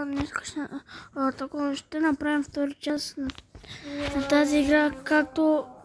днес ще направим втори част на тази игра,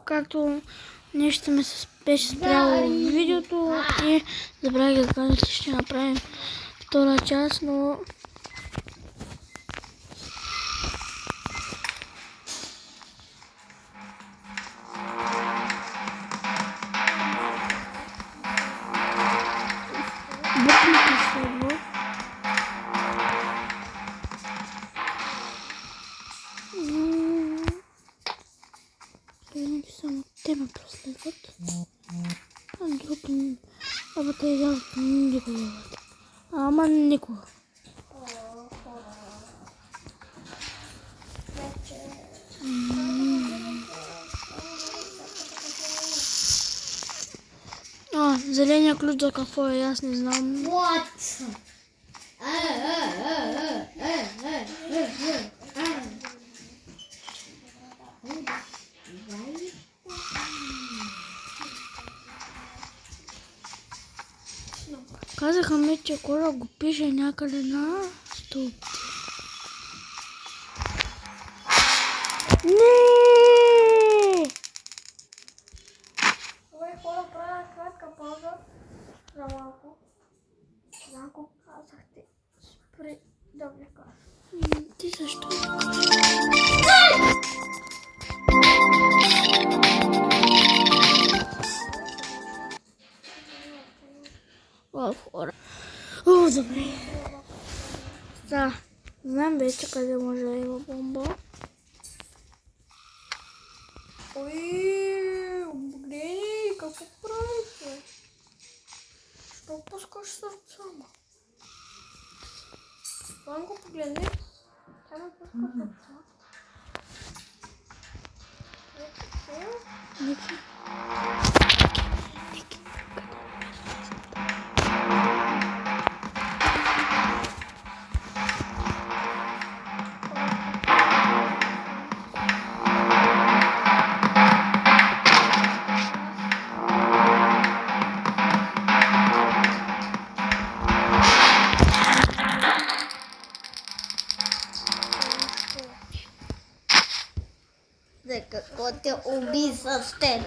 както нещо ме беше спряло видеото и забравих да кажа, че ще направим втора част, но само те ме преследват. А други... Ама те излязат никога. Ама никога. Зеления ключ за какво е, аз не знам. What? Казаха ми, че кораб го пише някъде на стълбите. Не! Ой, хора, правя кратка пауза за малко. Малко казахте, спри да вика. Ти защо? Хора. Добре. Да, знам вече къде може да има бомба. Ой, гледай, какво правите? Що пускаш сърца, ма? Ван го погледни. Тя ме пуска сърца. Ники. Какво те уби с теб?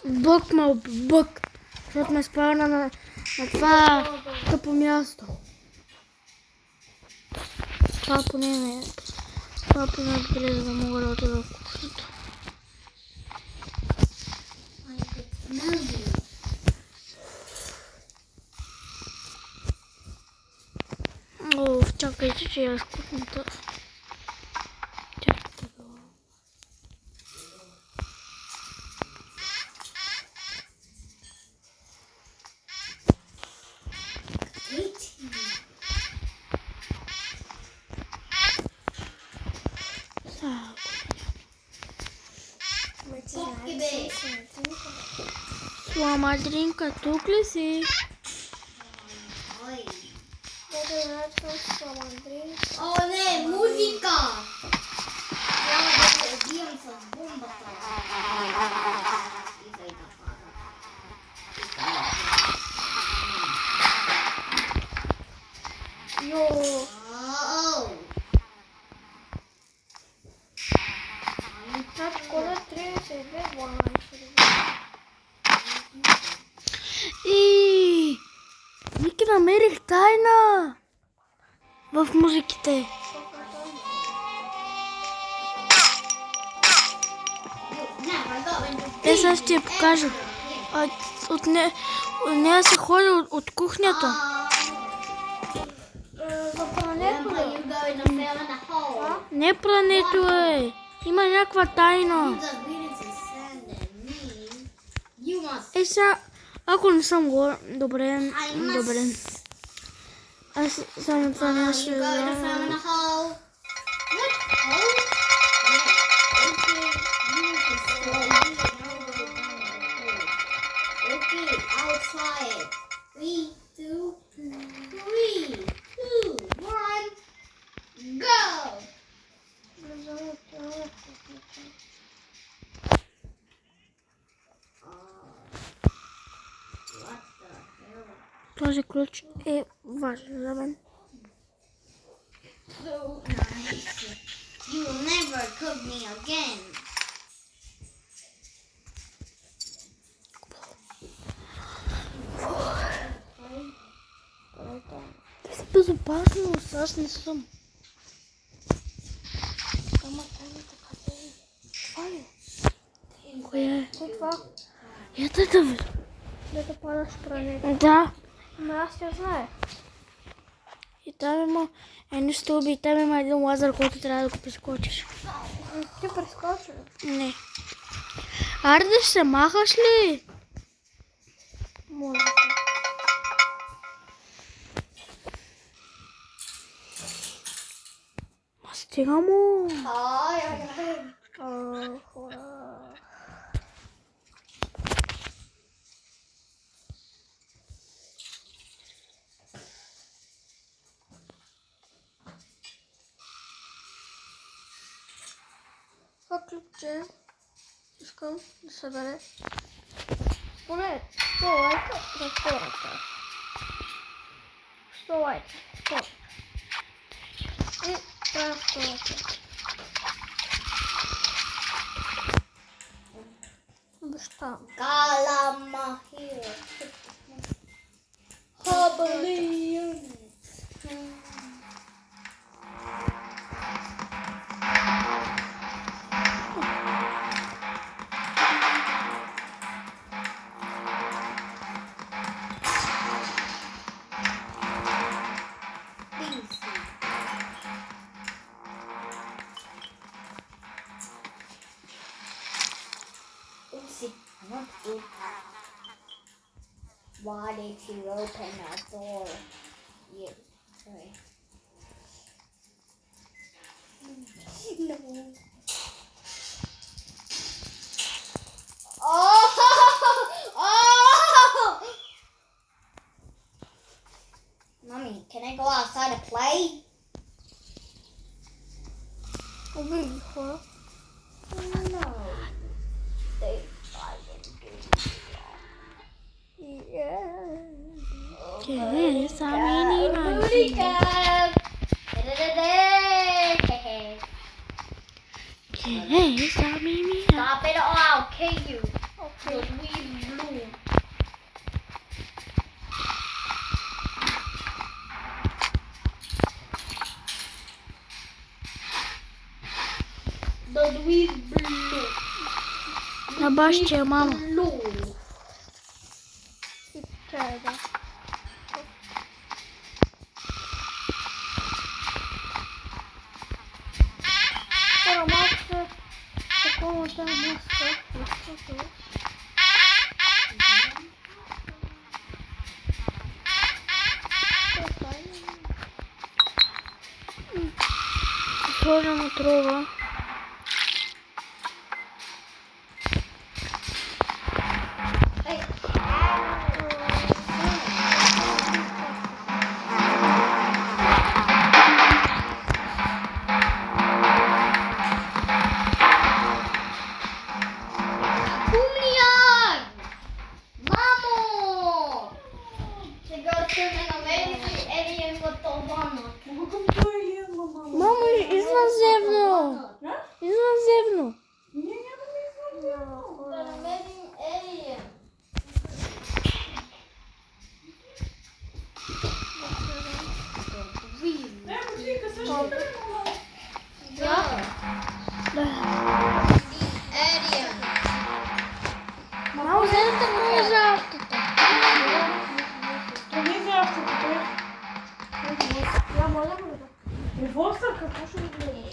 Бък ме уби, бък. Защото ме спавна на това тъпо място. Това поне не е. Това поне е добре, за да мога да отида в кухнята. Чакайте, че я с кухнята. Мадринка, тук ли си? О, не, музика! Трябва да се убием с бомбата. Йо! Кода 32 И Ники, намерих тайна в музиките. Сега ще я покажа. От нея се ходи от кухнята. За плането ли? Не плането е. Има някаква тайна. Сега, ако не съм го, добре. Аз само това не ще знам. Outside. 3, 2, 1, go! Този ключ е важен за мен. so nice. You will never cook me again. Ти си безопасност, аз не съм. Ама там е така да е. Това ли? Коя е? Това. Ето да ви. Да падаш пране. Да. Но аз я знае. И там има едни стълби и там има един лазер, който трябва да го прескочиш. Ти прескочи. Не. Аре да се махаш ли? Може. Ма стига му. Хора. Това ключе искам да събере поне 100 лайка за втората. 100 лайка. 100. И правя втората. Обещавам. Calamahir. Habalion. Oopsie, I want to. Why did you open that door? You, sorry. No. Oh! Oh! Mommy, can I go outside to play? Убили хора. No. They ¿Qué es esa menina? ¿Quién es esa menina? Stop it or I'll kill you. Okay. We blue. The Louis blue. На баште, мама. Blue. И треба. Хора, малко се такова тази маска. Защото Сложа на трова. Hey. Julian! Mamo! Сега ще ме намери Елиен в тълбана. Мамо, извънземно. Извънземно. Да намерим Елиен. Елиен. Мамо, вземете много за автото. я може да бъда. Какво ще видим?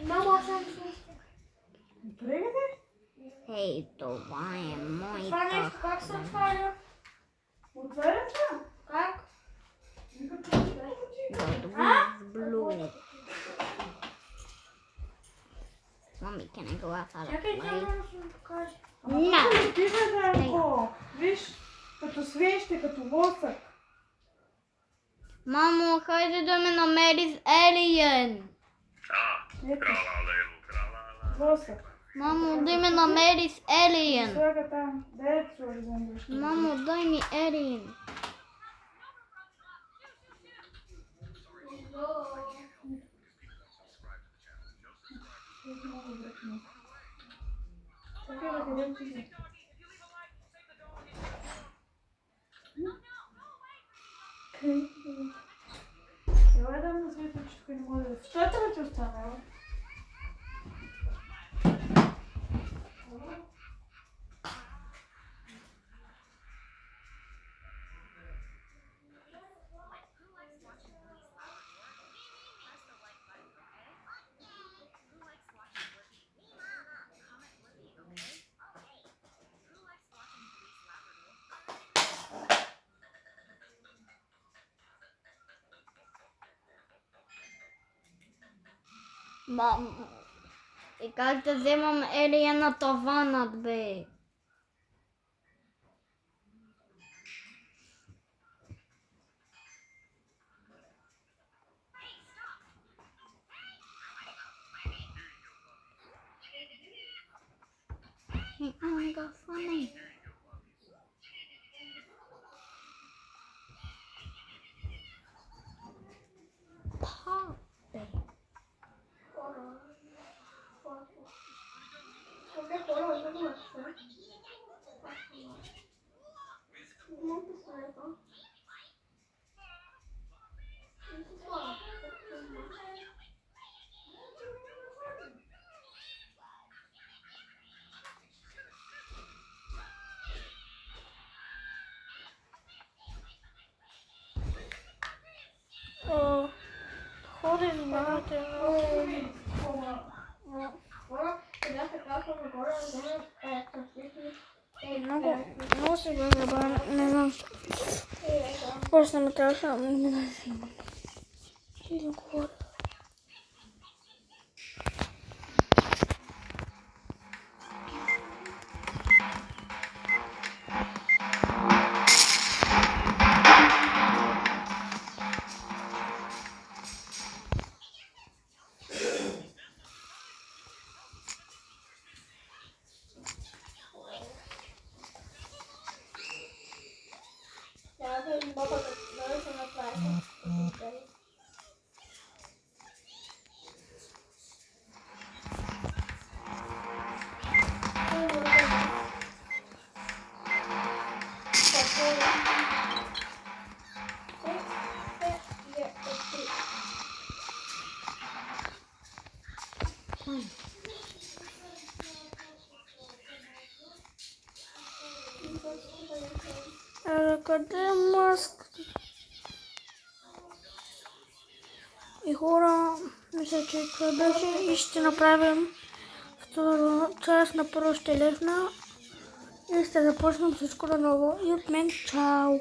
Мамо, аз съм Прегате? Хей, това е това нещо моята. как се отваря? Отваря се? Как? Blue. Mommy, can I go outside to Чакай, тя play? може да ми покаже. No. Ти бе, Данко. Виж, като свещи, като восък. Мамо, хайде да ме намериш Елиен. Ето, восък. Мамо, дай ме намериш Елиен. Слага там. Дай да сложи за нещо. Мамо, дай ми Елиен. Чакай да видим, че си. Елай дам на Света, че тук не може да... Що е това ти остана, ела? Мам, и как да вземам Елия на таванът, бе? Не го фани. Бе. Сколько хора има да се? Много светло. Ходиш, знаете. Хора, сега така са нагоре, Много се забавя, не знам. Просто ме трябваше да не знам. Или говоря. Къде е маската? И хора, мисля, че това беше и ще направим втора част на първо ще лесна и ще започнем всичко наново. И от мен чао!